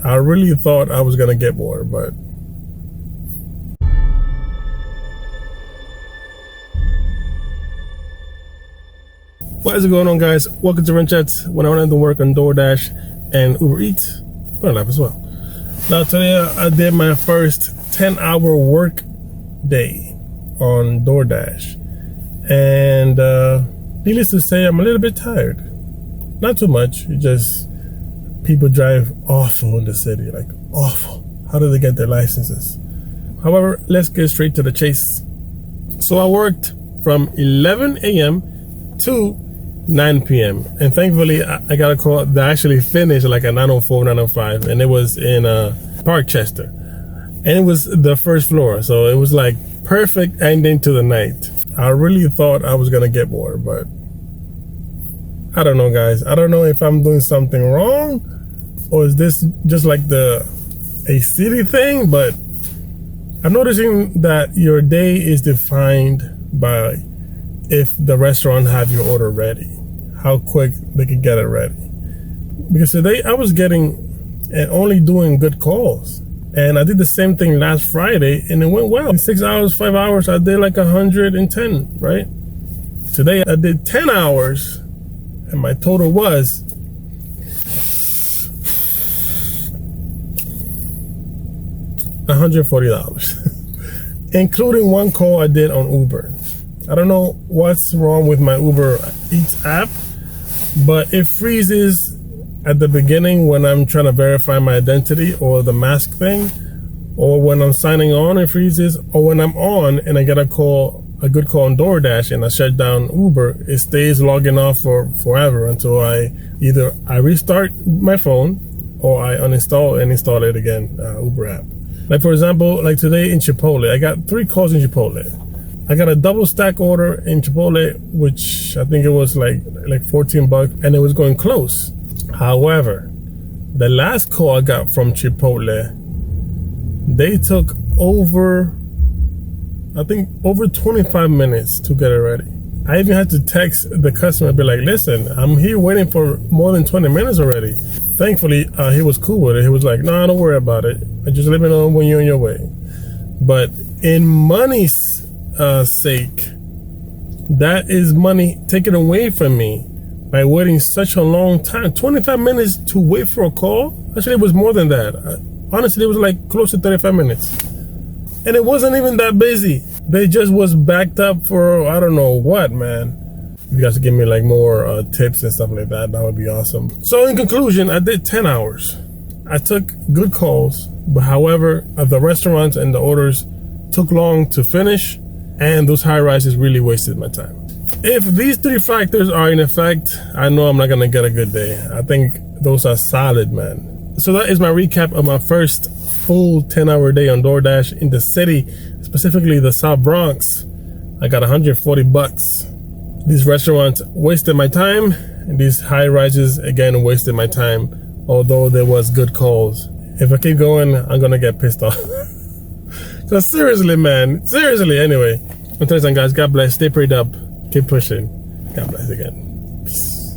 I really thought I was gonna get more, but what is going on, guys? Welcome to Wrenchettes. When I went to work on DoorDash and Uber Eats, fun life as well. Now today I did my first 10-hour work day on DoorDash, and needless to say, I'm a little bit tired. Not too much. It just people drive awful in the city, like awful. How do they get their licenses? However, let's get straight to the chase. So I worked from 11 a.m. to 9 p.m. and thankfully I got a call that actually finished like at 9:04, 9:05, and it was in Parkchester, and it was the first floor, so it was like perfect ending to the night. I really thought I was gonna get more, but I don't know, guys. I don't know if I'm doing something wrong, or is this just like a city thing, but I'm noticing that your day is defined by if the restaurant have your order ready, how quick they can get it ready. Because today I was getting and only doing good calls, and I did the same thing last Friday and it went well. In 6 hours, 5 hours, I did like 110, right? Today I did 10 hours and my total was $140, including one call I did on Uber. I don't know what's wrong with my Uber Eats app, but it freezes at the beginning when I'm trying to verify my identity or the mask thing, or when I'm signing on it freezes, or when I'm on and I get a good call on DoorDash and I shut down Uber, it stays logging off for forever until I restart my phone or I uninstall and install it again, Uber app. Like for example, like today in Chipotle, I got 3 calls in Chipotle. I got a double stack order in Chipotle, which I think it was like $14, and it was going close. However, the last call I got from Chipotle, they took over 25 minutes to get it ready. I even had to text the customer and be like, listen, I'm here waiting for more than 20 minutes already. Thankfully, he was cool with it. He was like, no, don't worry about it. Just let me know when you're on your way. But in money's sake, that is money taken away from me by waiting such a long time. 25 minutes to wait for a call? Actually, it was more than that. Honestly, it was like close to 35 minutes. And it wasn't even that busy. They just was backed up for I don't know what, man. If you guys could give me like more tips and stuff like that, that would be awesome. So in conclusion, I did 10 hours. I took good calls, but however, the restaurants and the orders took long to finish, and those high rises really wasted my time. If these 3 factors are in effect, I know I'm not gonna get a good day. I think those are solid, man. So that is my recap of my first full 10-hour day on DoorDash in the city, specifically the South Bronx. I got $140. These restaurants wasted my time, and these high rises again wasted my time, although there was good calls. If I keep going, I'm gonna get pissed off. So seriously, man, seriously. Anyway, until next time, guys, God bless, stay prayed up, keep pushing. God bless again. Peace.